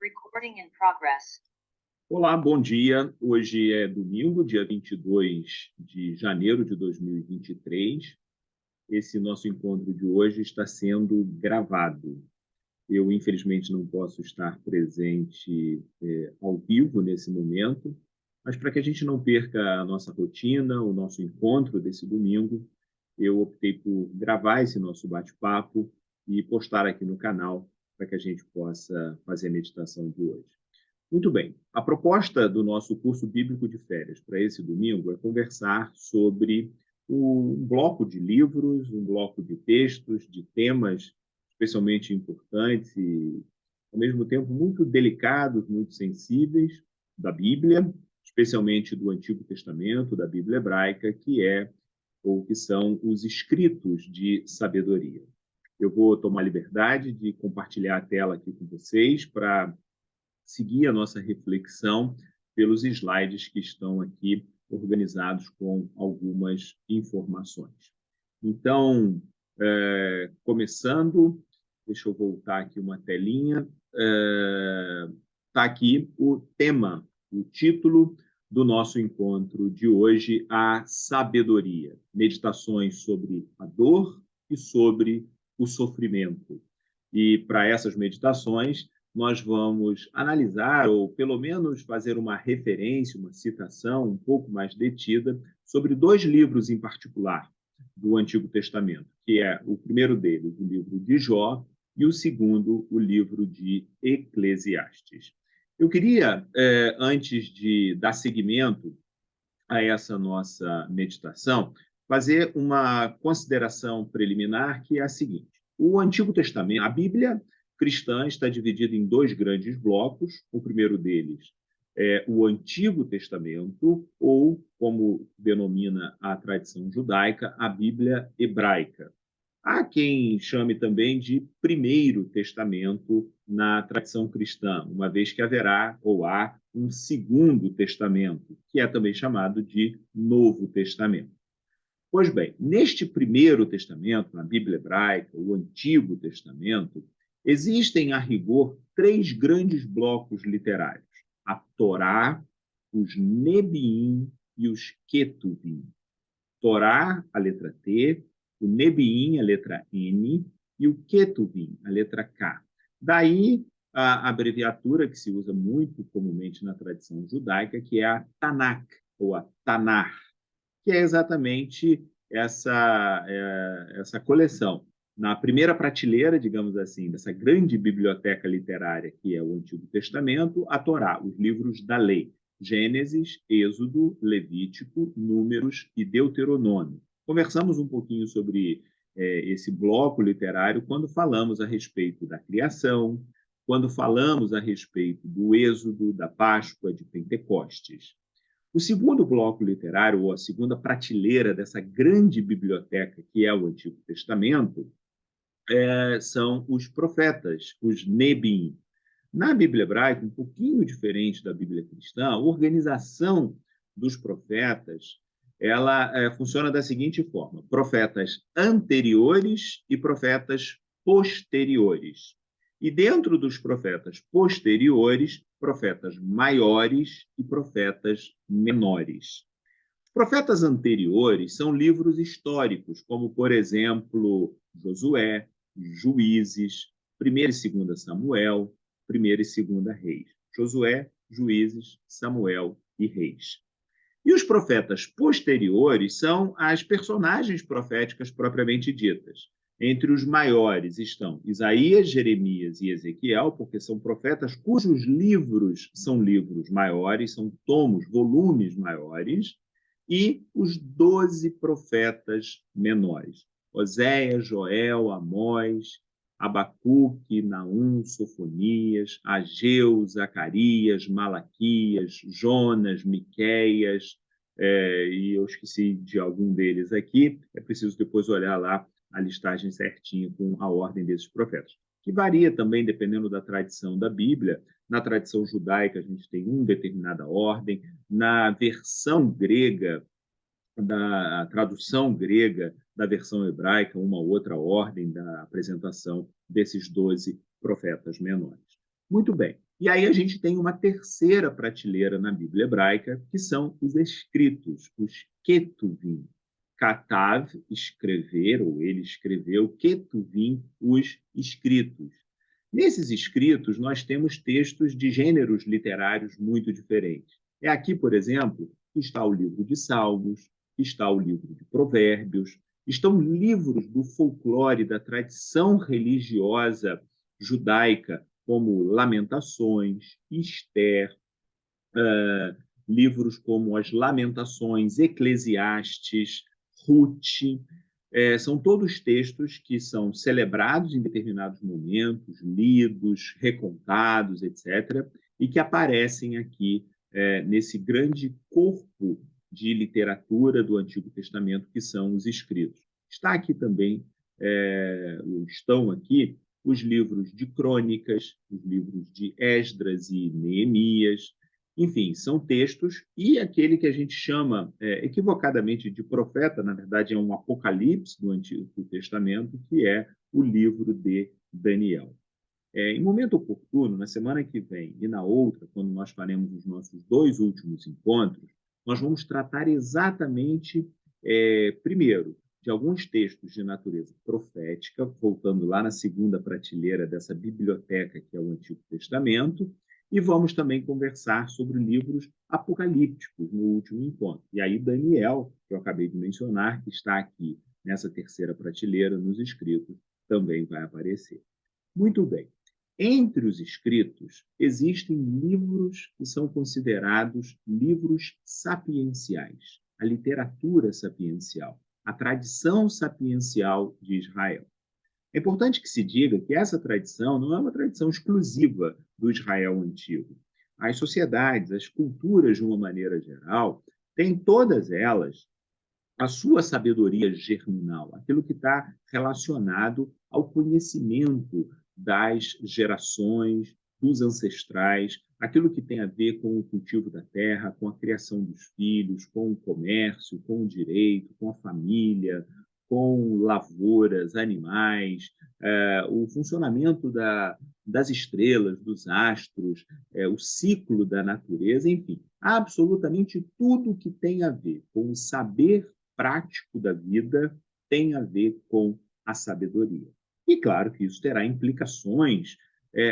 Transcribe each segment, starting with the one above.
Recording in progress. Olá, bom dia. Hoje é domingo, dia 22 de janeiro de 2023. Esse nosso encontro de hoje está sendo gravado. Eu, infelizmente, não posso estar presente ao vivo nesse momento, mas para que a gente não perca a nossa rotina, o nosso encontro desse domingo, eu optei por gravar esse nosso bate-papo e postar aqui no canal para que a gente possa fazer a meditação de hoje. Muito bem. A proposta do nosso curso bíblico de férias para esse domingo é conversar sobre um bloco de livros, um bloco de textos, de temas especialmente importantes e, ao mesmo tempo, muito delicados, muito sensíveis da Bíblia, especialmente do Antigo Testamento, da Bíblia hebraica, que são os escritos de sabedoria. Eu vou tomar liberdade de compartilhar a tela aqui com vocês para seguir a nossa reflexão pelos slides que estão aqui organizados com algumas informações. Então, começando, deixa eu voltar aqui uma telinha, está aqui o tema, o título do nosso encontro de hoje, a sabedoria, meditações sobre a dor e sobre o sofrimento. E para essas meditações, nós vamos analisar, ou pelo menos fazer uma referência, uma citação um pouco mais detida, sobre dois livros em particular do Antigo Testamento, que é o primeiro deles, o livro de Jó, e o segundo, o livro de Eclesiastes. Eu queria, antes de dar seguimento a essa nossa meditação, fazer uma consideração preliminar, que é a seguinte. O Antigo Testamento, a Bíblia cristã, está dividida em dois grandes blocos. O primeiro deles é o Antigo Testamento, ou, como denomina a tradição judaica, a Bíblia hebraica. Há quem chame também de Primeiro Testamento na tradição cristã, uma vez que haverá ou há um Segundo Testamento, que é também chamado de Novo Testamento. Pois bem, neste Primeiro Testamento, na Bíblia hebraica, o Antigo Testamento, existem, a rigor, três grandes blocos literários: a Torá, os Nebiim e os Ketuvim. Torá, a letra T, o Nebiim, a letra N, e o Ketuvim, a letra K. Daí a abreviatura que se usa muito comumente na tradição judaica, que é a Tanakh, ou a Tanar, que é exatamente essa coleção. Na primeira prateleira, digamos assim, dessa grande biblioteca literária que é o Antigo Testamento, a Torá, os livros da lei. Gênesis, Êxodo, Levítico, Números e Deuteronômio. Conversamos um pouquinho sobre esse bloco literário quando falamos a respeito da criação, quando falamos a respeito do Êxodo, da Páscoa, de Pentecostes. O segundo bloco literário, ou a segunda prateleira dessa grande biblioteca que é o Antigo Testamento, são os profetas, os Nebiim. Na Bíblia hebraica, um pouquinho diferente da Bíblia cristã, a organização dos profetas ela funciona da seguinte forma: profetas anteriores e profetas posteriores. E dentro dos profetas posteriores, profetas maiores e profetas menores. Os profetas anteriores são livros históricos, como, por exemplo, Josué, Juízes, 1ª e 2ª Samuel, 1ª e 2ª Reis. Josué, Juízes, Samuel e Reis. E os profetas posteriores são as personagens proféticas propriamente ditas. Entre os maiores estão Isaías, Jeremias e Ezequiel, porque são profetas cujos livros são livros maiores, são tomos, volumes maiores, e os 12 profetas menores: Oséias, Joel, Amós, Abacuque, Naum, Sofonias, Ageu, Zacarias, Malaquias, Jonas, Miqueias, e eu esqueci de algum deles aqui. É preciso depois olhar lá a listagem certinha com a ordem desses profetas, que varia também dependendo da tradição da Bíblia. Na tradição judaica, a gente tem uma determinada ordem. Na versão grega, da tradução grega da versão hebraica, uma outra ordem da apresentação desses 12 profetas menores. Muito bem. E aí a gente tem uma terceira prateleira na Bíblia hebraica, que são os escritos, os ketuvim. Katav, escrever, ou ele escreveu, ketuvim, os escritos. Nesses escritos, nós temos textos de gêneros literários muito diferentes. É aqui, por exemplo, que está o livro de Salmos, que está o livro de Provérbios, estão livros do folclore, da tradição religiosa judaica, como Lamentações, Esther, livros como as Lamentações, Eclesiastes, Ruth, são todos textos que são celebrados em determinados momentos, lidos, recontados, etc., e que aparecem aqui nesse grande corpo de literatura do Antigo Testamento, que são os escritos. Está aqui também, estão aqui os livros de Crônicas, os livros de Esdras e Neemias, enfim, são textos, e aquele que a gente chama equivocadamente de profeta, na verdade é um apocalipse do Antigo Testamento, que é o livro de Daniel. Em momento oportuno, na semana que vem e na outra, quando nós faremos os nossos 2 últimos encontros, nós vamos tratar exatamente, primeiro, de alguns textos de natureza profética, voltando lá na segunda prateleira dessa biblioteca que é o Antigo Testamento, e vamos também conversar sobre livros apocalípticos no último encontro. E aí Daniel, que eu acabei de mencionar, que está aqui nessa terceira prateleira nos escritos, também vai aparecer. Muito bem. Entre os escritos, existem livros que são considerados livros sapienciais, a literatura sapiencial, a tradição sapiencial de Israel. É importante que se diga que essa tradição não é uma tradição exclusiva do Israel antigo. As sociedades, as culturas, de uma maneira geral, têm todas elas a sua sabedoria germinal, aquilo que está relacionado ao conhecimento das gerações, dos ancestrais, aquilo que tem a ver com o cultivo da terra, com a criação dos filhos, com o comércio, com o direito, com a família, com lavouras, animais, o funcionamento das estrelas, dos astros, o ciclo da natureza, enfim, absolutamente tudo que tem a ver com o saber prático da vida tem a ver com a sabedoria. E claro que isso terá implicações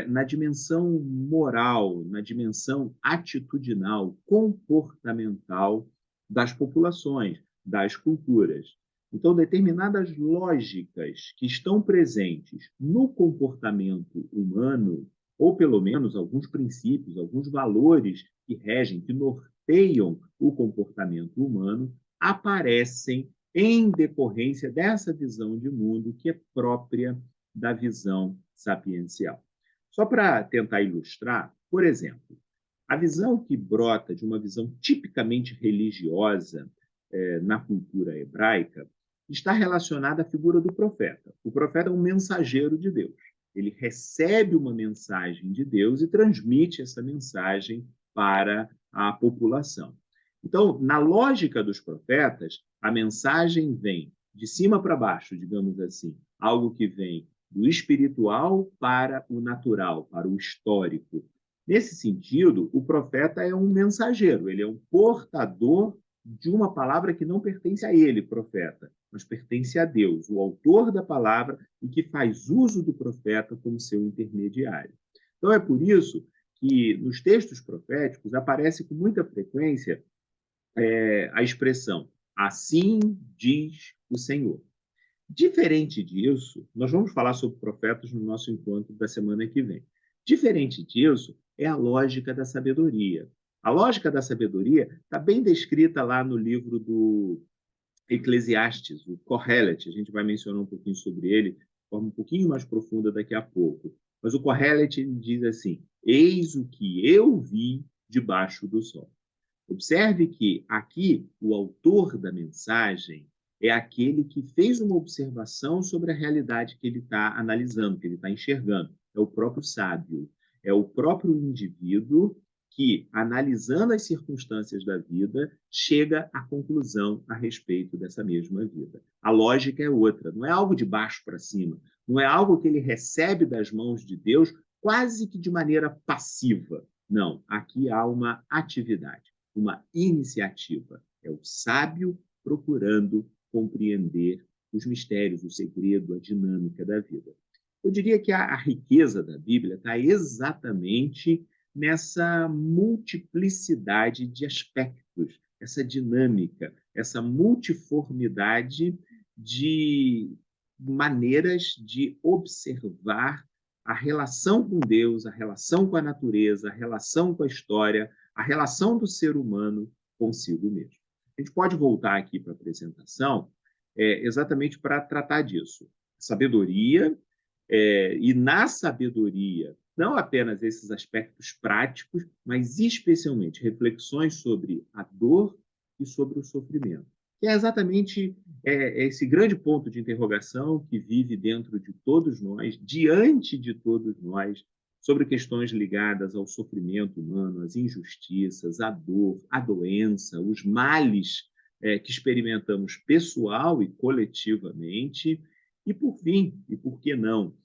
na dimensão moral, na dimensão atitudinal, comportamental das populações, das culturas. Então, determinadas lógicas que estão presentes no comportamento humano, ou pelo menos alguns princípios, alguns valores que regem, que norteiam o comportamento humano, aparecem em decorrência dessa visão de mundo que é própria da visão sapiencial. Só para tentar ilustrar, por exemplo, a visão que brota de uma visão tipicamente religiosa na cultura hebraica está relacionada à figura do profeta. O profeta é um mensageiro de Deus. Ele recebe uma mensagem de Deus e transmite essa mensagem para a população. Então, na lógica dos profetas, a mensagem vem de cima para baixo, digamos assim, algo que vem do espiritual para o natural, para o histórico. Nesse sentido, o profeta é um mensageiro, ele é um portador de uma palavra que não pertence a ele, profeta, mas pertence a Deus, o autor da palavra, e que faz uso do profeta como seu intermediário. Então, é por isso que nos textos proféticos aparece com muita frequência a expressão assim diz o Senhor. Diferente disso, nós vamos falar sobre profetas no nosso encontro da semana que vem. Diferente disso é a lógica da sabedoria. A lógica da sabedoria está bem descrita lá no livro do Eclesiastes, o Kohelet. A gente vai mencionar um pouquinho sobre ele de forma um pouquinho mais profunda daqui a pouco. Mas o Kohelet diz assim: eis o que eu vi debaixo do sol. Observe que aqui o autor da mensagem é aquele que fez uma observação sobre a realidade que ele está analisando, que ele está enxergando. É o próprio sábio, é o próprio indivíduo que, analisando as circunstâncias da vida, chega à conclusão a respeito dessa mesma vida. A lógica é outra, não é algo de baixo para cima, não é algo que ele recebe das mãos de Deus quase que de maneira passiva. Não, aqui há uma atividade, uma iniciativa. É o sábio procurando compreender os mistérios, o segredo, a dinâmica da vida. Eu diria que a riqueza da Bíblia está exatamente nessa multiplicidade de aspectos, essa dinâmica, essa multiformidade de maneiras de observar a relação com Deus, a relação com a natureza, a relação com a história, a relação do ser humano consigo mesmo. A gente pode voltar aqui para a apresentação exatamente para tratar disso. Sabedoria, e na sabedoria, não apenas esses aspectos práticos, mas especialmente reflexões sobre a dor e sobre o sofrimento. Que é exatamente esse grande ponto de interrogação que vive dentro de todos nós, diante de todos nós, sobre questões ligadas ao sofrimento humano, às injustiças, à dor, à doença, os males que experimentamos pessoal e coletivamente, e por fim, e por que não,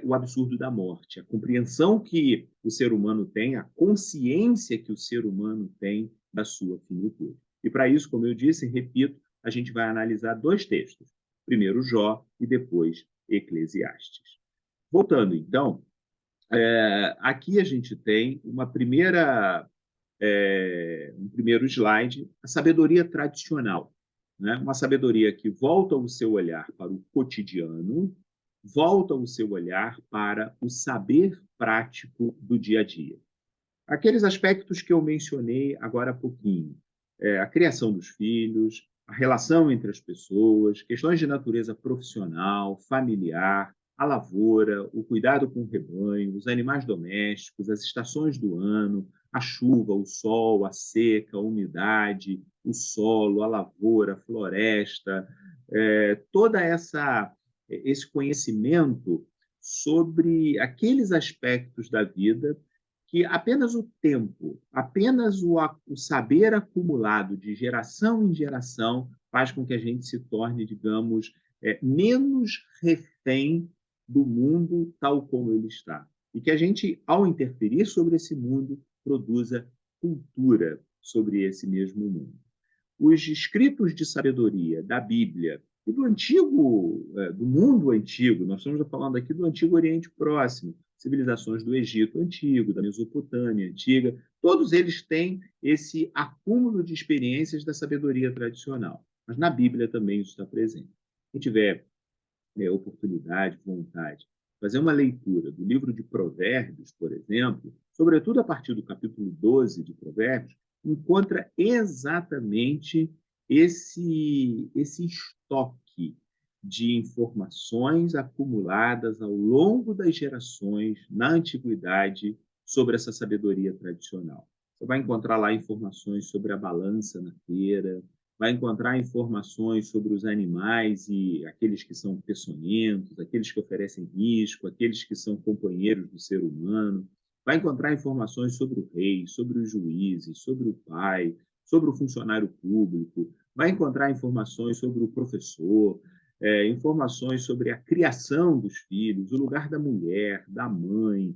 o absurdo da morte, a compreensão que o ser humano tem, a consciência que o ser humano tem da sua finitude. E para isso, como eu disse, repito, a gente vai analisar dois textos. Primeiro Jó e depois Eclesiastes. Voltando, então, aqui a gente tem um primeiro slide, a sabedoria tradicional. Né? Uma sabedoria que volta o seu olhar para o cotidiano, volta o seu olhar para o saber prático do dia a dia. Aqueles aspectos que eu mencionei agora há pouquinho, a criação dos filhos, a relação entre as pessoas, questões de natureza profissional, familiar, a lavoura, o cuidado com o rebanho, os animais domésticos, as estações do ano, a chuva, o sol, a seca, a umidade, o solo, a lavoura, a floresta, toda esse conhecimento sobre aqueles aspectos da vida que apenas o tempo, apenas o saber acumulado de geração em geração faz com que a gente se torne, digamos, menos refém do mundo tal como ele está. E que a gente, ao interferir sobre esse mundo, produza cultura sobre esse mesmo mundo. Os escritos de sabedoria da Bíblia e do mundo antigo, nós estamos falando aqui do Antigo Oriente Próximo, civilizações do Egito Antigo, da Mesopotâmia Antiga, todos eles têm esse acúmulo de experiências da sabedoria tradicional. Mas na Bíblia também isso está presente. Quem tiver oportunidade, vontade, fazer uma leitura do livro de Provérbios, por exemplo, sobretudo a partir do capítulo 12 de Provérbios, encontra exatamente esse estoque de informações acumuladas ao longo das gerações na antiguidade sobre essa sabedoria tradicional. Você vai encontrar lá informações sobre a balança na feira, vai encontrar informações sobre os animais e aqueles que são peçonhentos, aqueles que oferecem risco, aqueles que são companheiros do ser humano. Vai encontrar informações sobre o rei, sobre os juízes, sobre o pai, sobre o funcionário público. Vai encontrar informações sobre o professor, informações sobre a criação dos filhos, o lugar da mulher, da mãe,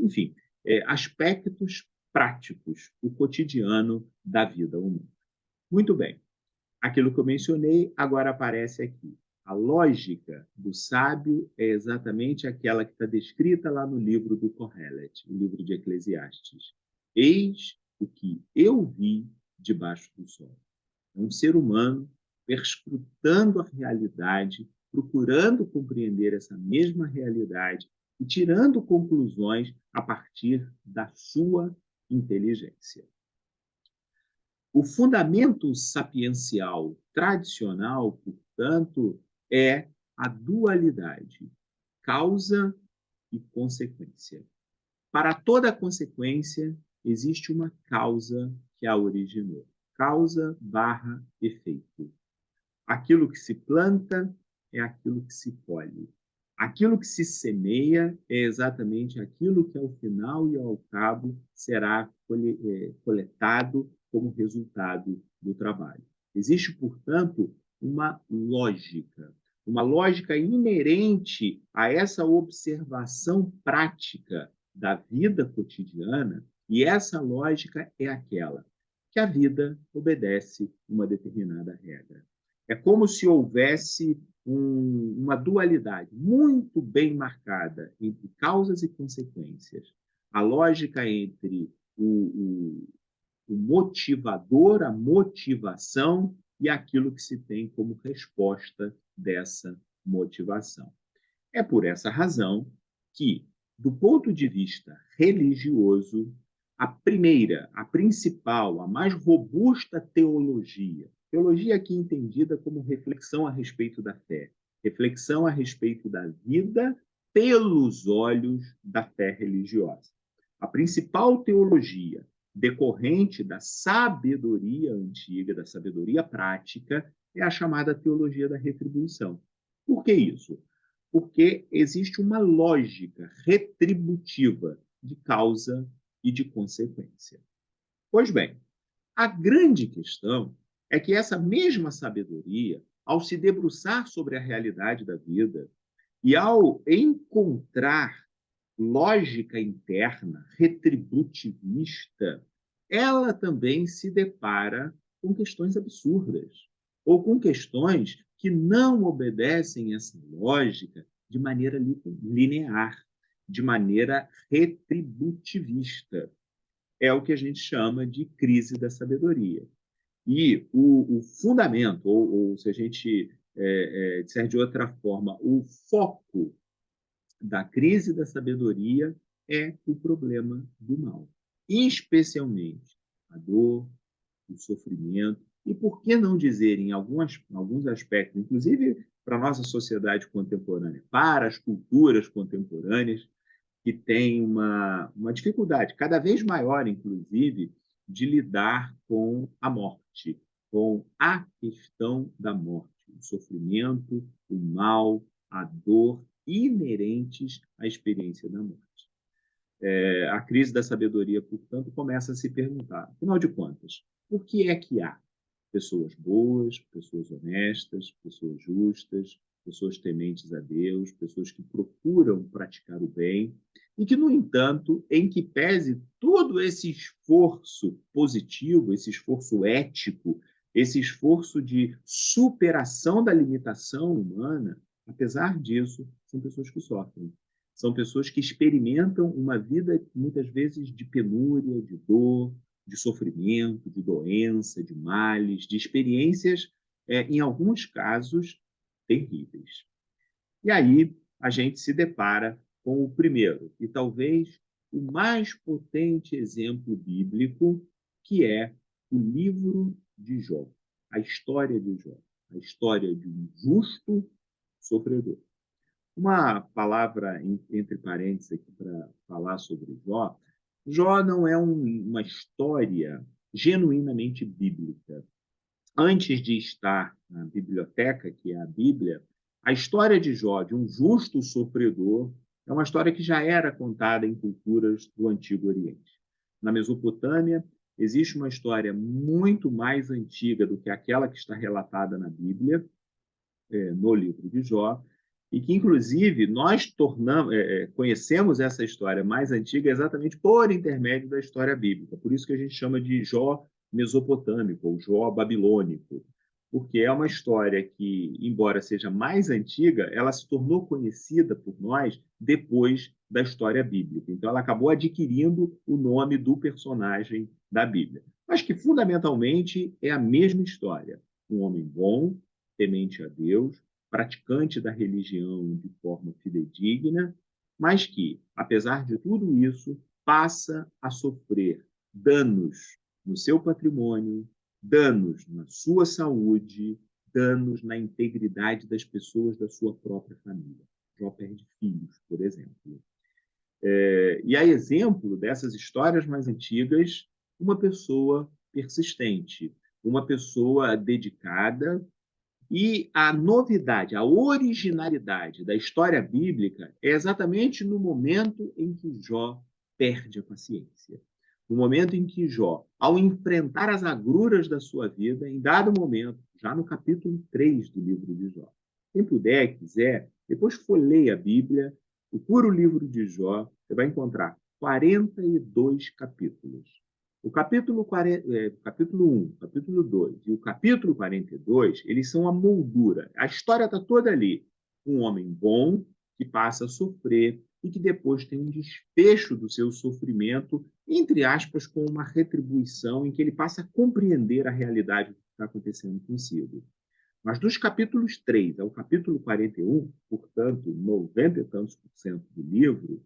enfim, aspectos práticos, o cotidiano da vida humana. Muito bem. Aquilo que eu mencionei agora aparece aqui. A lógica do sábio é exatamente aquela que está descrita lá no livro do Kohelet, o livro de Eclesiastes. Eis o que eu vi debaixo do sol. É um ser humano perscrutando a realidade, procurando compreender essa mesma realidade e tirando conclusões a partir da sua inteligência. O fundamento sapiencial tradicional, portanto, é a dualidade, causa e consequência. Para toda consequência, existe uma causa que a originou. Causa barra efeito. Aquilo que se planta é aquilo que se colhe. Aquilo que se semeia é exatamente aquilo que, ao final e ao cabo, será coletado como resultado do trabalho. Existe, portanto, uma lógica. uma lógica inerente a essa observação prática da vida cotidiana, e essa lógica é aquela que a vida obedece uma determinada regra. É como se houvesse uma dualidade muito bem marcada entre causas e consequências. A lógica entre o motivador, a motivação e aquilo que se tem como resposta dessa motivação. É por essa razão que, do ponto de vista religioso, a primeira, a principal, a mais robusta teologia aqui entendida como reflexão a respeito da fé, reflexão a respeito da vida pelos olhos da fé religiosa. A principal teologia decorrente da sabedoria antiga, da sabedoria prática, é a chamada teologia da retribuição. Por que isso? Porque existe uma lógica retributiva de causa e de consequência. Pois bem, a grande questão é que essa mesma sabedoria, ao se debruçar sobre a realidade da vida e ao encontrar lógica interna, retributivista, ela também se depara com questões absurdas, ou com questões que não obedecem essa lógica de maneira linear, de maneira retributivista. É o que a gente chama de crise da sabedoria. E o fundamento, ou se a gente disser de outra forma, o foco da crise da sabedoria é o problema do mal, especialmente a dor, o sofrimento, e por que não dizer, em alguns aspectos, inclusive para a nossa sociedade contemporânea, para as culturas contemporâneas, que têm uma dificuldade cada vez maior, inclusive, de lidar com a morte, com a questão da morte, o sofrimento, o mal, a dor inerentes à experiência da morte. A crise da sabedoria, portanto, começa a se perguntar, afinal de contas, por que é que há pessoas boas, pessoas honestas, pessoas justas, pessoas tementes a Deus, pessoas que procuram praticar o bem e que, no entanto, em que pese todo esse esforço positivo, esse esforço ético, esse esforço de superação da limitação humana, apesar disso, são pessoas que sofrem. São pessoas que experimentam uma vida, muitas vezes, de penúria, de dor, de sofrimento, de doença, de males, de experiências, em alguns casos, terríveis. E aí a gente se depara com o primeiro, e talvez o mais potente exemplo bíblico, que é o livro de Jó, a história de Jó, a história de um justo sofredor. Uma palavra entre parênteses aqui para falar sobre Jó. Jó não é uma história genuinamente bíblica. Antes de estar na biblioteca, que é a Bíblia, a história de Jó, de um justo sofredor, é uma história que já era contada em culturas do Antigo Oriente. Na Mesopotâmia, existe uma história muito mais antiga do que aquela que está relatada na Bíblia, no livro de Jó, e que, inclusive, nós conhecemos essa história mais antiga exatamente por intermédio da história bíblica. Por isso que a gente chama de Jó mesopotâmico, ou Jó babilônico, porque é uma história que, embora seja mais antiga, ela se tornou conhecida por nós depois da história bíblica. Então, ela acabou adquirindo o nome do personagem da Bíblia. Mas que, fundamentalmente, é a mesma história. Um homem bom, temente a Deus, praticante da religião de forma fidedigna, mas que, apesar de tudo isso, passa a sofrer danos no seu patrimônio, danos na sua saúde, danos na integridade das pessoas da sua própria família. Jó perde filhos, por exemplo. E a exemplo dessas histórias mais antigas, uma pessoa persistente, uma pessoa dedicada, e a novidade, a originalidade da história bíblica é exatamente no momento em que Jó perde a paciência. No momento em que Jó, ao enfrentar as agruras da sua vida, em dado momento, já no capítulo 3 do livro de Jó, Quem puder, quiser, depois folheie a Bíblia, procura o livro de Jó, você vai encontrar 42 capítulos. O capítulo 1, capítulo 2 e o capítulo 42, eles são a moldura. A história está toda ali. Um homem bom que passa a sofrer e que depois tem um desfecho do seu sofrimento, entre aspas, com uma retribuição em que ele passa a compreender a realidade do que está acontecendo consigo. Mas dos capítulos 3 ao capítulo 41, portanto, 90 e tantos por cento do livro,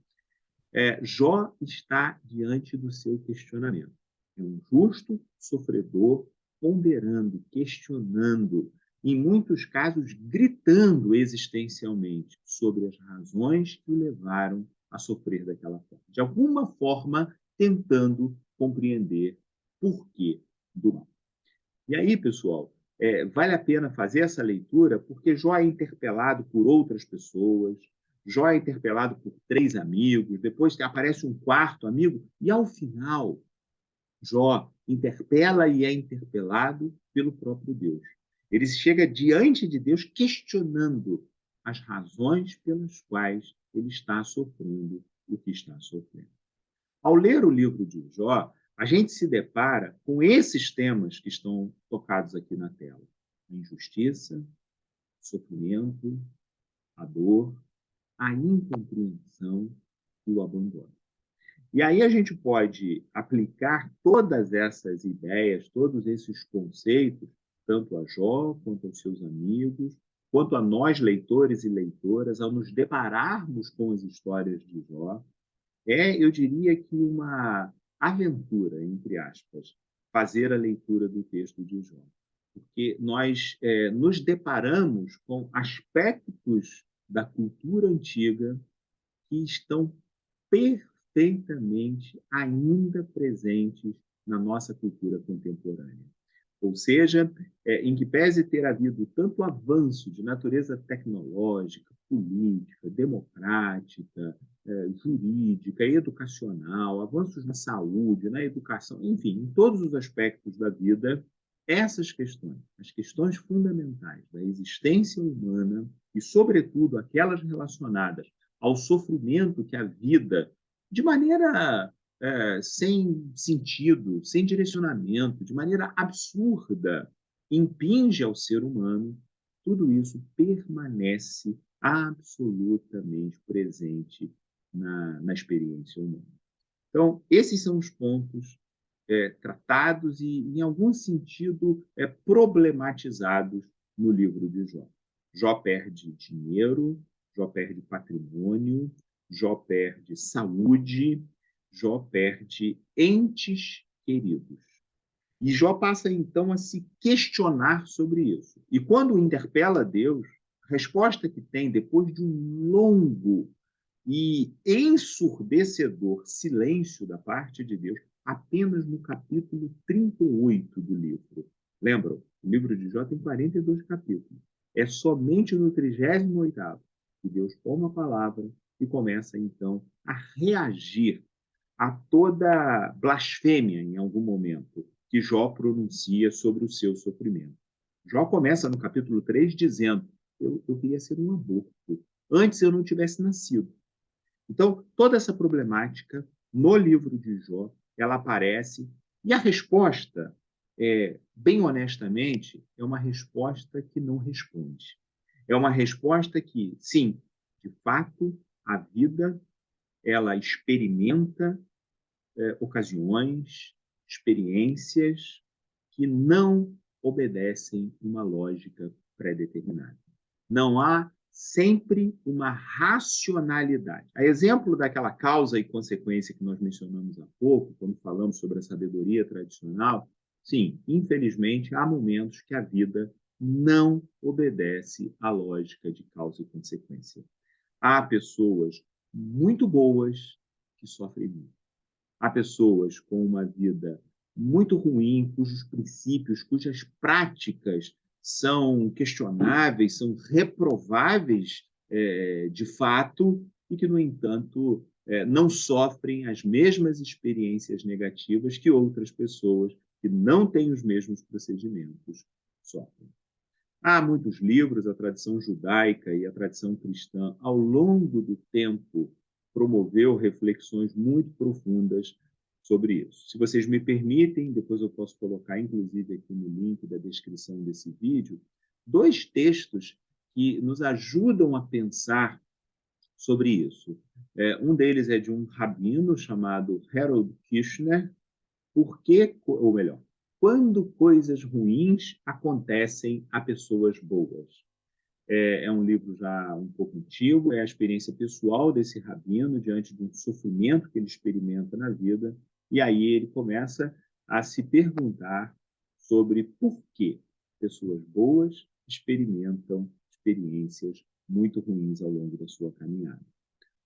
Jó está diante do seu questionamento. É um justo sofredor, ponderando, questionando, em muitos casos gritando existencialmente sobre as razões que o levaram a sofrer daquela forma. De alguma forma, tentando compreender por que do mal. E aí, pessoal, vale a pena fazer essa leitura porque Jó é interpelado por outras pessoas, Jó é interpelado por 3 amigos, depois aparece um quarto amigo, e ao final, Jó interpela e é interpelado pelo próprio Deus. Ele chega diante de Deus questionando as razões pelas quais ele está sofrendo o que está sofrendo. Ao ler o livro de Jó, a gente se depara com esses temas que estão tocados aqui na tela: a injustiça, o sofrimento, a dor, a incompreensão e o abandono. E aí a gente pode aplicar todas essas ideias, todos esses conceitos, tanto a Jó, quanto aos seus amigos, quanto a nós, leitores e leitoras, ao nos depararmos com as histórias de Jó. Eu diria que uma aventura, entre aspas, fazer a leitura do texto de Jó. Porque nós nos deparamos com aspectos da cultura antiga que estão perfeitamente ainda presentes na nossa cultura contemporânea. Ou seja, em que pese ter havido tanto avanço de natureza tecnológica, política, democrática, jurídica, educacional, avanços na saúde, na educação, enfim, em todos os aspectos da vida, essas questões, as questões fundamentais da existência humana e, sobretudo, aquelas relacionadas ao sofrimento que a vida, de maneira sem sentido, sem direcionamento, de maneira absurda, impinge ao ser humano, tudo isso permanece absolutamente presente na experiência humana. Então, esses são os pontos tratados e, em algum sentido, problematizados no livro de Jó. Jó perde dinheiro, Jó perde patrimônio, Jó perde saúde, Jó perde entes queridos. E Jó passa, então, a se questionar sobre isso. E quando interpela Deus, a resposta que tem, depois de um longo e ensurdecedor silêncio da parte de Deus, apenas no capítulo 38 do livro. Lembram? O livro de Jó tem 42 capítulos. É somente no 38º que Deus toma a palavra e começa, então, a reagir a toda blasfêmia, em algum momento, que Jó pronuncia sobre o seu sofrimento. Jó começa no capítulo 3 dizendo: eu queria ser um aborto. Antes eu não tivesse nascido. Então, toda essa problemática no livro de Jó, ela aparece, e a resposta, bem honestamente, é uma resposta que não responde. É uma resposta que, sim, de fato, a vida, ela experimenta ocasiões, experiências que não obedecem uma lógica pré-determinada. Não há sempre uma racionalidade. A exemplo daquela causa e consequência que nós mencionamos há pouco, quando falamos sobre a sabedoria tradicional, sim, infelizmente, há momentos que a vida não obedece à lógica de causa e consequência. Há pessoas muito boas que sofrem muito. Há pessoas com uma vida muito ruim, cujos princípios, cujas práticas são questionáveis, são reprováveis de fato, e que, no entanto, não sofrem as mesmas experiências negativas que outras pessoas que não têm os mesmos procedimentos sofrem. Há muitos livros, a tradição judaica e a tradição cristã, ao longo do tempo, promoveu reflexões muito profundas sobre isso. Se vocês me permitem, depois eu posso colocar, inclusive, aqui no link da descrição desse vídeo, dois textos que nos ajudam a pensar sobre isso. Um deles é de um rabino chamado Harold Kushner, por que, ou melhor, quando coisas ruins acontecem a pessoas boas. É um livro já um pouco antigo, é a experiência pessoal desse rabino diante de um sofrimento que ele experimenta na vida, e aí ele começa a se perguntar sobre por que pessoas boas experimentam experiências muito ruins ao longo da sua caminhada.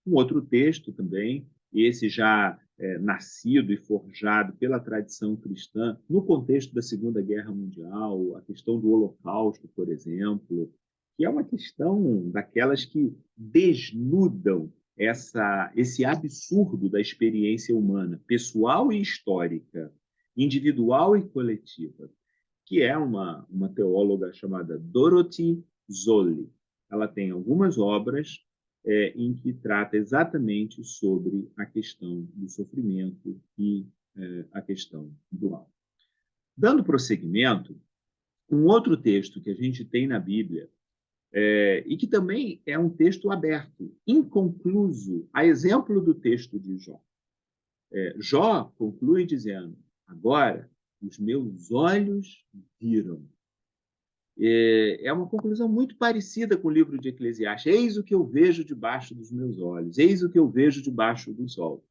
Um outro texto também, esse já nascido e forjado pela tradição cristã, no contexto da Segunda Guerra Mundial, a questão do Holocausto, por exemplo, que é uma questão daquelas que desnudam esse absurdo da experiência humana, pessoal e histórica, individual e coletiva, que é uma teóloga chamada Dorothy Zolli. Ela tem algumas obras em que trata exatamente sobre a questão do sofrimento e a questão do mal. Dando prosseguimento, um outro texto que a gente tem na Bíblia, e que também é um texto aberto, inconcluso, a exemplo do texto de Jó. Jó conclui dizendo: agora os meus olhos viram. É uma conclusão muito parecida com o livro de Eclesiastes. Eis o que eu vejo debaixo dos meus olhos, eis o que eu vejo debaixo do sol.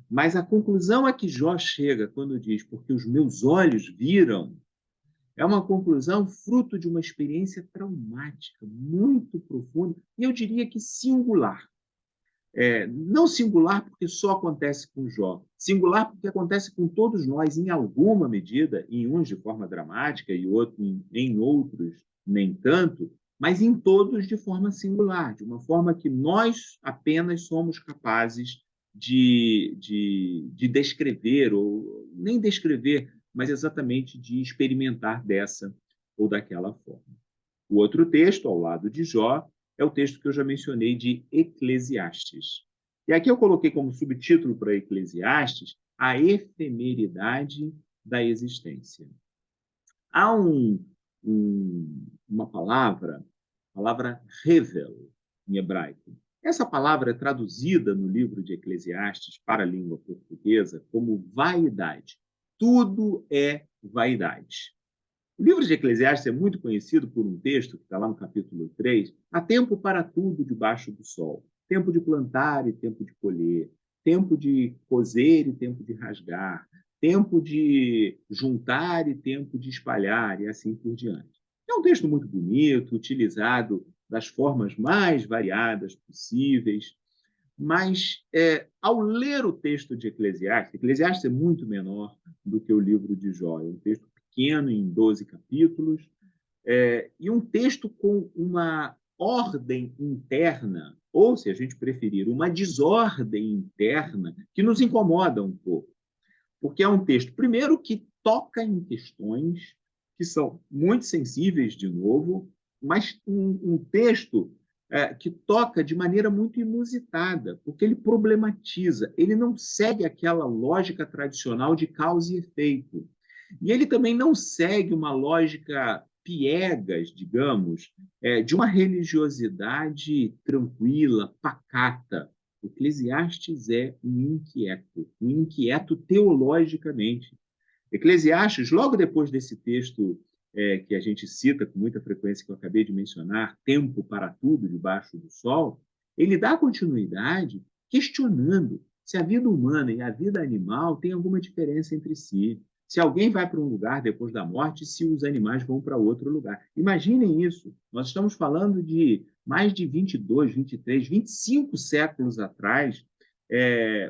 Mas a conclusão a que Jó chega quando diz, porque os meus olhos viram, é uma conclusão fruto de uma experiência traumática, muito profunda, e eu diria que singular. Não singular porque só acontece com Jó, singular porque acontece com todos nós em alguma medida, em uns de forma dramática e em outros nem tanto, mas em todos de forma singular, de uma forma que nós apenas somos capazes de descrever, ou nem descrever, mas exatamente de experimentar dessa ou daquela forma. O outro texto, ao lado de Jó, é o texto que eu já mencionei de Eclesiastes. E aqui eu coloquei como subtítulo para Eclesiastes a efemeridade da existência. Há uma palavra revel, em hebraico. Essa palavra é traduzida no livro de Eclesiastes para a língua portuguesa como vaidade. Tudo é vaidade. O livro de Eclesiastes é muito conhecido por um texto que está lá no capítulo 3. Há tempo para tudo debaixo do sol. Tempo de plantar e tempo de colher. Tempo de coser e tempo de rasgar. Tempo de juntar e tempo de espalhar, e assim por diante. É um texto muito bonito, utilizado das formas mais variadas possíveis, mas ao ler o texto de Eclesiastes é muito menor do que o livro de Jó. É um texto pequeno, em 12 capítulos, e um texto com uma ordem interna, ou, se a gente preferir, uma desordem interna, que nos incomoda um pouco. Porque é um texto, primeiro, que toca em questões que são muito sensíveis, de novo, mas um texto que toca de maneira muito inusitada, porque ele problematiza, ele não segue aquela lógica tradicional de causa e efeito. E ele também não segue uma lógica piegas, digamos, de uma religiosidade tranquila, pacata. O Eclesiastes é um inquieto teologicamente. Eclesiastes, logo depois desse texto que a gente cita com muita frequência, que eu acabei de mencionar, tempo para tudo debaixo do sol, ele dá continuidade questionando se a vida humana e a vida animal têm alguma diferença entre si. Se alguém vai para um lugar depois da morte, se os animais vão para outro lugar. Imaginem isso. Nós estamos falando de mais de 22, 23, 25 séculos atrás,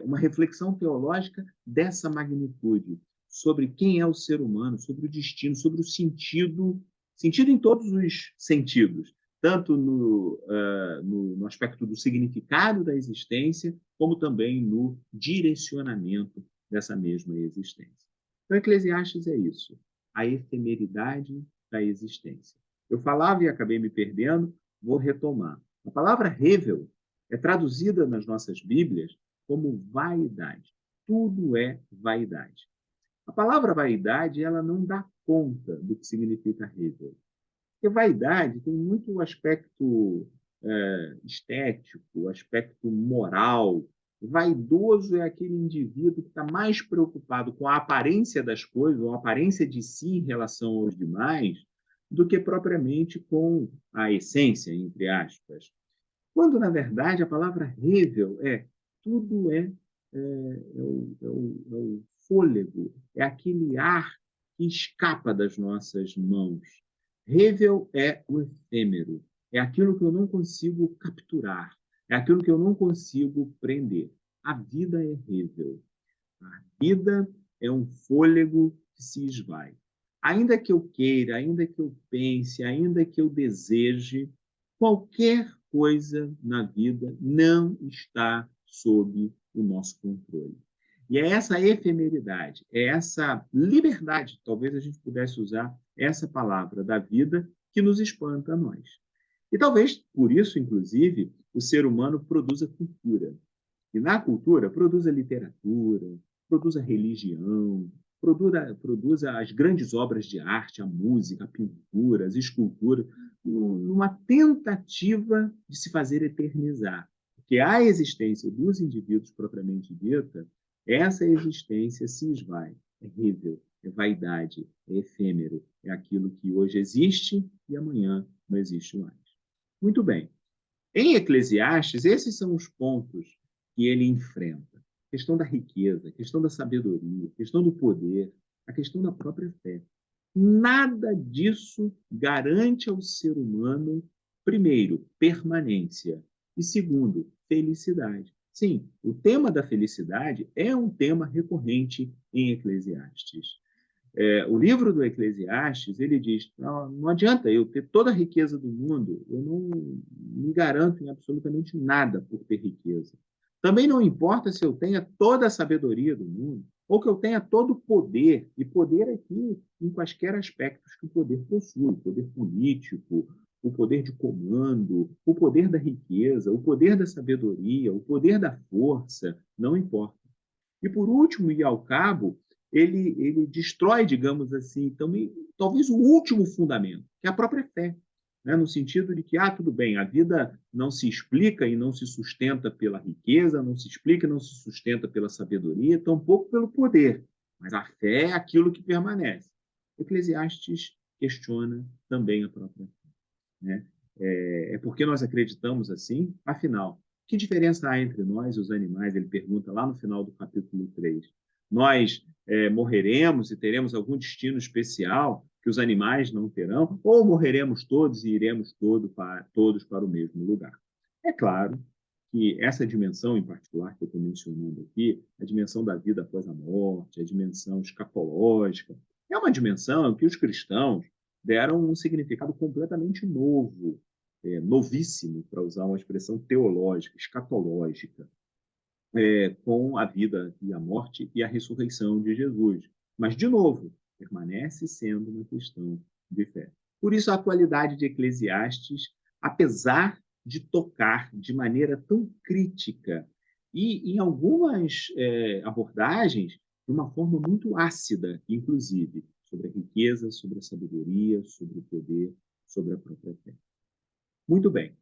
uma reflexão teológica dessa magnitude sobre quem é o ser humano, sobre o destino, sobre o sentido, sentido em todos os sentidos, tanto no aspecto do significado da existência, como também no direcionamento dessa mesma existência. Então, Eclesiastes é isso, a efemeridade da existência. Eu falava e acabei me perdendo, vou retomar. A palavra Hevel é traduzida nas nossas Bíblias como vaidade. Tudo é vaidade. A palavra vaidade, ela não dá conta do que significa Hevel. Porque vaidade tem muito o aspecto estético, o aspecto moral. Vaidoso é aquele indivíduo que está mais preocupado com a aparência das coisas, ou a aparência de si em relação aos demais, do que propriamente com a essência, entre aspas. Quando, na verdade, a palavra Hevel é tudo é o fôlego, é aquele ar que escapa das nossas mãos. Hevel é o efêmero, é aquilo que eu não consigo capturar, é aquilo que eu não consigo prender. A vida é Hevel. A vida é um fôlego que se esvai. Ainda que eu queira, ainda que eu pense, ainda que eu deseje, qualquer coisa na vida não está sob o nosso controle. E é essa efemeridade, é essa liberdade, talvez a gente pudesse usar essa palavra da vida, que nos espanta a nós. E talvez por isso, inclusive, o ser humano produza cultura. E na cultura, produza literatura, produza religião, produza as grandes obras de arte, a música, a pintura, as esculturas, numa tentativa de se fazer eternizar. Porque a existência dos indivíduos propriamente dita, essa existência se esvai, é rível, é vaidade, é efêmero, é aquilo que hoje existe e amanhã não existe mais. Muito bem. Em Eclesiastes, esses são os pontos que ele enfrenta. A questão da riqueza, a questão da sabedoria, a questão do poder, a questão da própria fé. Nada disso garante ao ser humano, primeiro, permanência e, segundo, felicidade. Sim, o tema da felicidade é um tema recorrente em Eclesiastes. O livro do Eclesiastes, ele diz, não adianta eu ter toda a riqueza do mundo, eu não me garanto em absolutamente nada por ter riqueza. Também não importa se eu tenha toda a sabedoria do mundo, ou que eu tenha todo o poder, e poder aqui em quaisquer aspectos que o poder possui, o poder político, o poder de comando, o poder da riqueza, o poder da sabedoria, o poder da força, não importa. E, por último, e ao cabo, ele destrói, digamos assim, também, talvez o último fundamento, que é a própria fé. Né? No sentido de que, tudo bem, a vida não se explica e não se sustenta pela riqueza, não se explica e não se sustenta pela sabedoria, tampouco pelo poder, mas a fé é aquilo que permanece. Eclesiastes questiona também a própria fé. Né? É porque nós acreditamos assim? Afinal, que diferença há entre nós e os animais? Ele pergunta lá no final do capítulo 3. Nós morreremos e teremos algum destino especial que os animais não terão? Ou morreremos todos e iremos todos para o mesmo lugar? É claro que essa dimensão em particular que eu estou mencionando aqui, a dimensão da vida após a morte, a dimensão escatológica, é uma dimensão que os cristãos deram um significado completamente novo, novíssimo, para usar uma expressão teológica, escatológica, com a vida e a morte e a ressurreição de Jesus. Mas, de novo, permanece sendo uma questão de fé. Por isso, a atualidade de Eclesiastes, apesar de tocar de maneira tão crítica e, em algumas abordagens, de uma forma muito ácida, inclusive, sobre a riqueza, sobre a sabedoria, sobre o poder, sobre a própria fé. Muito bem.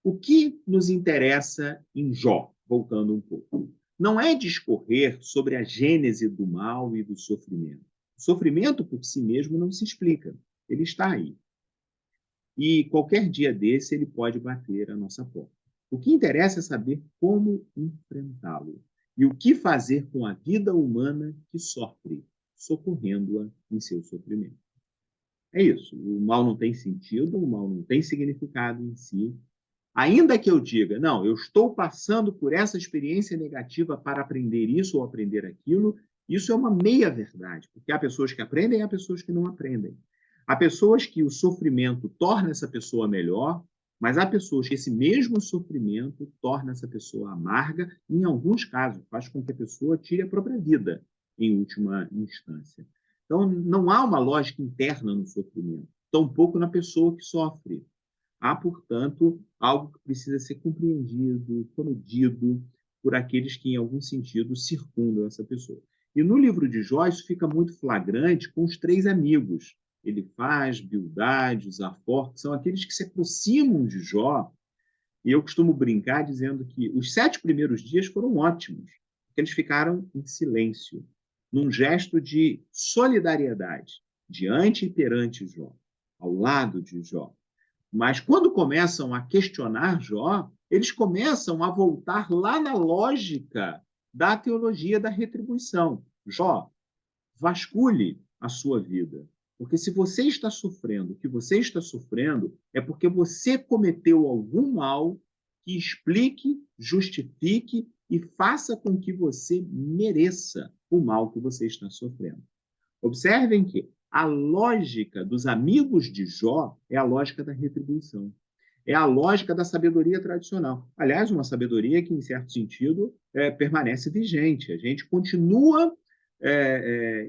O que nos interessa em Jó, voltando um pouco, não é discorrer sobre a gênese do mal e do sofrimento. O sofrimento por si mesmo não se explica, ele está aí. E qualquer dia desse ele pode bater a nossa porta. O que interessa é saber como enfrentá-lo e o que fazer com a vida humana que sofre, socorrendo-a em seu sofrimento. É isso. O mal não tem sentido, o mal não tem significado em si. Ainda que eu diga, não, eu estou passando por essa experiência negativa para aprender isso ou aprender aquilo, isso é uma meia-verdade, porque há pessoas que aprendem e há pessoas que não aprendem. Há pessoas que o sofrimento torna essa pessoa melhor, mas há pessoas que esse mesmo sofrimento torna essa pessoa amarga e, em alguns casos, faz com que a pessoa tire a própria vida, em última instância. Então, não há uma lógica interna no sofrimento. tampouco na pessoa que sofre. Há, portanto, algo que precisa ser compreendido, comedido por aqueles que, em algum sentido, circundam essa pessoa. E no livro de Jó, isso fica muito flagrante com os três amigos. Elifaz, Bildade, Zafor, que são aqueles que se aproximam de Jó. E eu costumo brincar dizendo que os 7 primeiros dias foram ótimos, porque eles ficaram em silêncio, num gesto de solidariedade, diante e perante Jó, ao lado de Jó. Mas quando começam a questionar Jó, eles começam a voltar lá na lógica da teologia da retribuição. Jó, vasculhe a sua vida. Porque se você está sofrendo o que você está sofrendo, é porque você cometeu algum mal que explique, justifique e faça com que você mereça o mal que você está sofrendo. Observem que a lógica dos amigos de Jó é a lógica da retribuição. É a lógica da sabedoria tradicional. Aliás, uma sabedoria que, em certo sentido, permanece vigente. A gente continua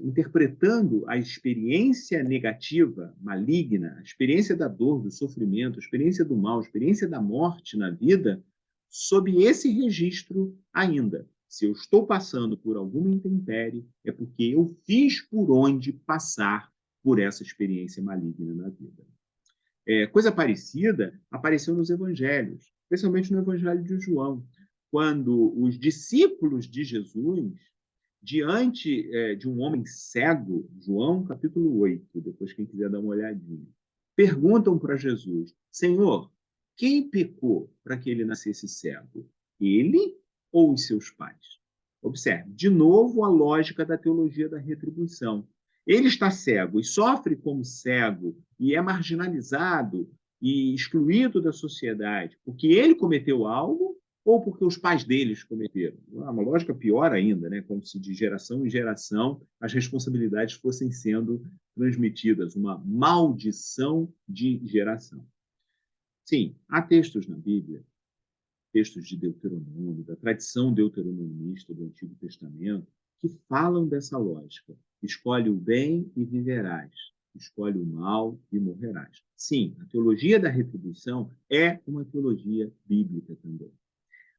interpretando a experiência negativa, maligna, a experiência da dor, do sofrimento, a experiência do mal, a experiência da morte na vida, sob esse registro ainda. Se eu estou passando por alguma intempérie, é porque eu fiz por onde passar por essa experiência maligna na vida. Coisa parecida apareceu nos evangelhos, especialmente no evangelho de João, quando os discípulos de Jesus, diante de um homem cego, João capítulo 8, depois quem quiser dar uma olhadinha, perguntam para Jesus: Senhor, quem pecou para que ele nascesse cego? Ele ou os seus pais? Observe, de novo a lógica da teologia da retribuição. Ele está cego e sofre como cego e é marginalizado e excluído da sociedade porque ele cometeu algo ou porque os pais deles cometeram. Uma lógica pior ainda, né? Como se de geração em geração as responsabilidades fossem sendo transmitidas, uma maldição de geração. Sim, há textos na Bíblia, textos de Deuteronômio, da tradição deuteronomista do Antigo Testamento, que falam dessa lógica. Escolhe o bem e viverás, escolhe o mal e morrerás. Sim, a teologia da retribuição é uma teologia bíblica também.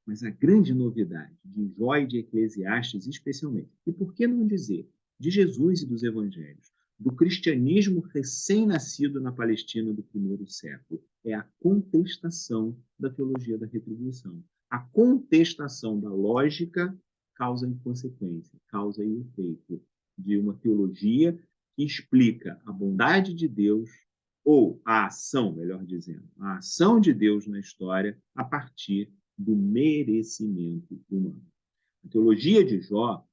Mas a grande novidade de Jó e de Eclesiastes, especialmente, e por que não dizer de Jesus e dos evangelhos, do cristianismo recém-nascido na Palestina do primeiro século, é a contestação da teologia da retribuição. A contestação da lógica causa e consequência, causa e efeito, de uma teologia que explica a bondade de Deus, ou a ação, melhor dizendo, a ação de Deus na história a partir do merecimento humano. A teologia de Jó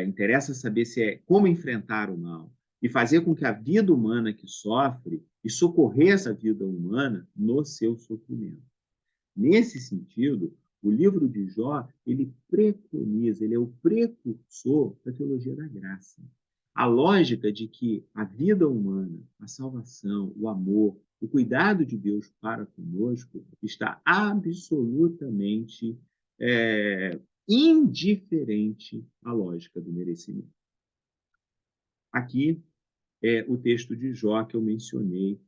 interessa saber se é como enfrentar o mal e fazer com que a vida humana que sofre e socorrer essa vida humana no seu sofrimento. Nesse sentido, o livro de Jó, ele preconiza, ele é o precursor da teologia da graça. A lógica de que a vida humana, a salvação, o amor, o cuidado de Deus para conosco está absolutamente indiferente à lógica do merecimento. Aqui é o texto de Jó que eu mencionei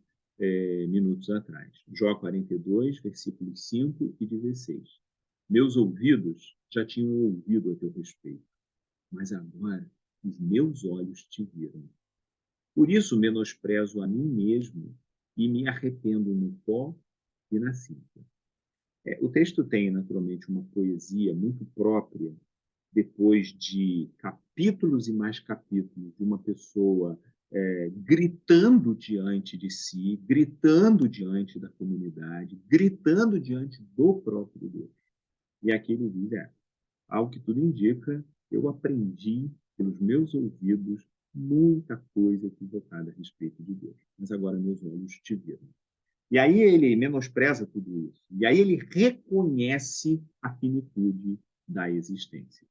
minutos atrás. Jó 42, versículos 5 e 16. Meus ouvidos já tinham ouvido a teu respeito, mas agora os meus olhos te viram. Por isso menosprezo a mim mesmo e me arrependo no pó e na cinta. O texto tem, naturalmente, uma poesia muito própria, depois de capítulos e mais capítulos de uma pessoa gritando diante de si, gritando diante da comunidade, gritando diante do próprio Deus. E aqui ele diz, ao que tudo indica, eu aprendi pelos meus ouvidos muita coisa equivocada a respeito de Deus, mas agora meus olhos te viram. E aí ele menospreza tudo isso. E aí ele reconhece a finitude da existência.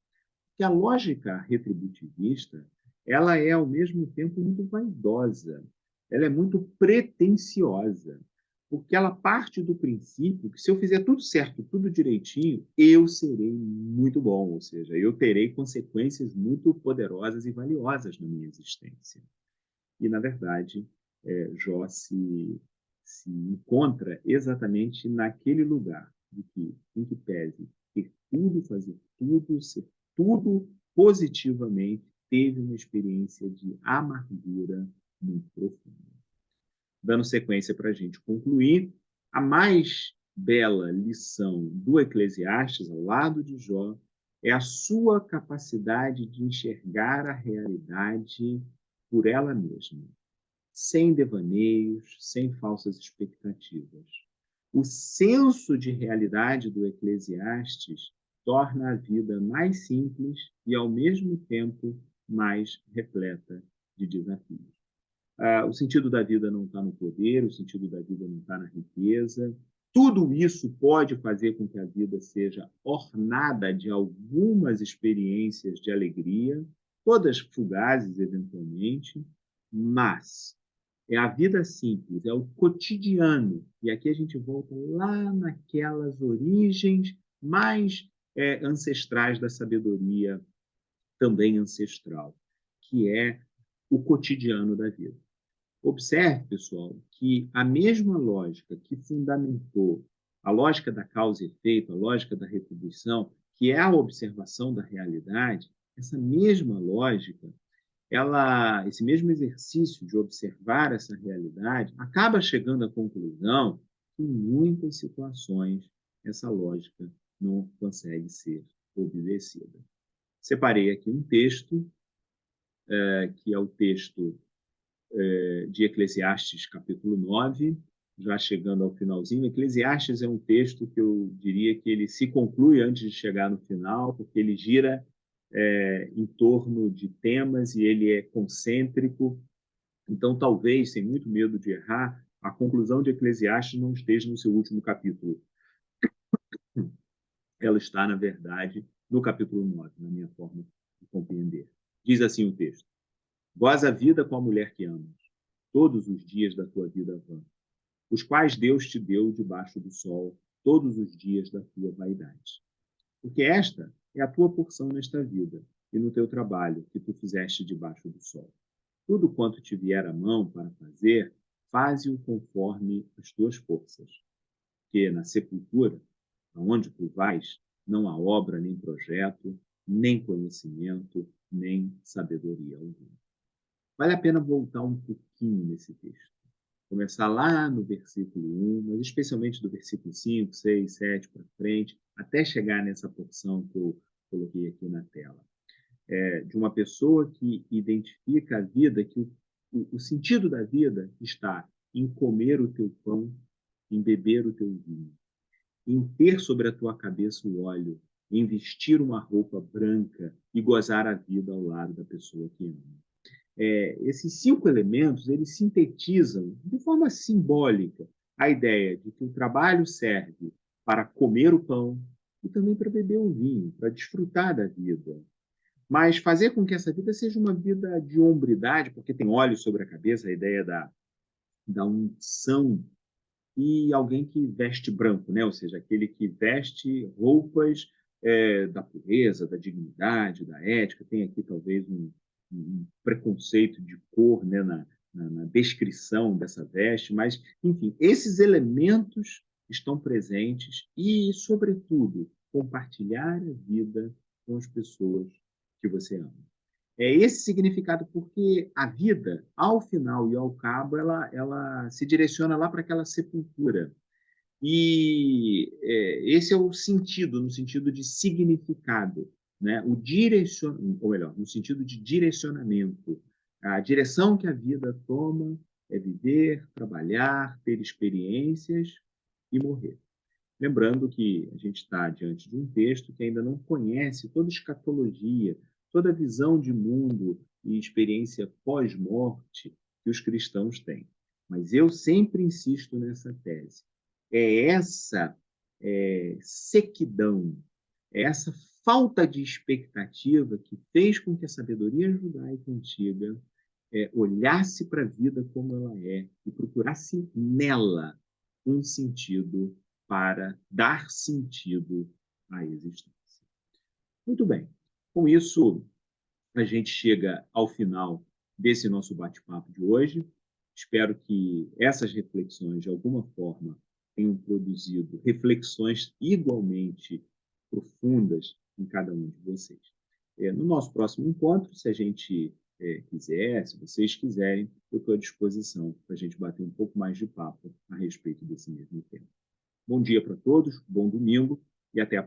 Que a lógica retributivista, ela é ao mesmo tempo muito vaidosa, ela é muito pretensiosa, porque ela parte do princípio que se eu fizer tudo certo, tudo direitinho, eu serei muito bom, ou seja, eu terei consequências muito poderosas e valiosas na minha existência. E, na verdade, Jó se encontra exatamente naquele lugar, de que, em que pese ter tudo, fazer tudo, ser tudo positivamente, teve uma experiência de amargura muito profunda. Dando sequência para a gente concluir, a mais bela lição do Eclesiastes, ao lado de Jó, é a sua capacidade de enxergar a realidade por ela mesma, sem devaneios, sem falsas expectativas. O senso de realidade do Eclesiastes torna a vida mais simples e, ao mesmo tempo, mais repleta de desafios. O sentido da vida não está no poder, o sentido da vida não está na riqueza. Tudo isso pode fazer com que a vida seja ornada de algumas experiências de alegria, todas fugazes eventualmente, mas é a vida simples, é o cotidiano. E aqui a gente volta lá naquelas origens mais ancestrais da sabedoria, também ancestral, que é o cotidiano da vida. Observe, pessoal, que a mesma lógica que fundamentou a lógica da causa e efeito, a lógica da retribuição, que é a observação da realidade, essa mesma lógica, esse mesmo exercício de observar essa realidade, acaba chegando à conclusão que, em muitas situações, essa lógica não consegue ser obedecida. Separei aqui um texto, que é o texto de Eclesiastes, capítulo 9, já chegando ao finalzinho. Eclesiastes é um texto que eu diria que ele se conclui antes de chegar no final, porque ele gira em torno de temas e ele é concêntrico. Então, talvez, sem muito medo de errar, a conclusão de Eclesiastes não esteja no seu último capítulo. Ela está, na verdade, no capítulo 9, na minha forma de compreender. Diz assim o texto: Goza a vida com a mulher que amas, todos os dias da tua vida vã, os quais Deus te deu debaixo do sol, todos os dias da tua vaidade. Porque esta é a tua porção nesta vida, e no teu trabalho que tu fizeste debaixo do sol. Tudo quanto te vier à mão para fazer, faze-o conforme as tuas forças. Que na sepultura, aonde tu vais, não há obra, nem projeto, nem conhecimento, nem sabedoria alguma. Vale a pena voltar um pouquinho nesse texto. Começar lá no versículo 1, mas especialmente do versículo 5, 6, 7 para frente, até chegar nessa porção que eu coloquei aqui na tela. De uma pessoa que identifica a vida, que o sentido da vida está em comer o teu pão, em beber o teu vinho, em ter sobre a tua cabeça o óleo, em vestir uma roupa branca e gozar a vida ao lado da pessoa que ama. Esses 5 elementos, eles sintetizam de forma simbólica a ideia de que o trabalho serve para comer o pão e também para beber o vinho, para desfrutar da vida. Mas fazer com que essa vida seja uma vida de hombridade, porque tem óleo sobre a cabeça, a ideia da unção, e alguém que veste branco, né? Ou seja, aquele que veste roupas da pureza, da dignidade, da ética. Tem aqui talvez um preconceito de cor, né? Na descrição dessa veste, mas, enfim, esses elementos estão presentes e, sobretudo, compartilhar a vida com as pessoas que você ama. É esse significado, porque a vida, ao final e ao cabo, ela se direciona lá para aquela sepultura. E esse é o sentido, no sentido de significado, né? Ou melhor, no sentido de direcionamento. A direção que a vida toma é viver, trabalhar, ter experiências e morrer. Lembrando que a gente está diante de um texto que ainda não conhece toda a escatologia, toda a visão de mundo e experiência pós-morte que os cristãos têm. Mas eu sempre insisto nessa tese. É essa sequidão, é essa falta de expectativa que fez com que a sabedoria judaica antiga olhasse para a vida como ela é e procurasse nela um sentido para dar sentido à existência. Muito bem. Com isso, a gente chega ao final desse nosso bate-papo de hoje. Espero que essas reflexões, de alguma forma, tenham produzido reflexões igualmente profundas em cada um de vocês. No nosso próximo encontro, se a gente quiser, se vocês quiserem, eu estou à disposição para a gente bater um pouco mais de papo a respeito desse mesmo tema. Bom dia para todos, bom domingo e até a próxima.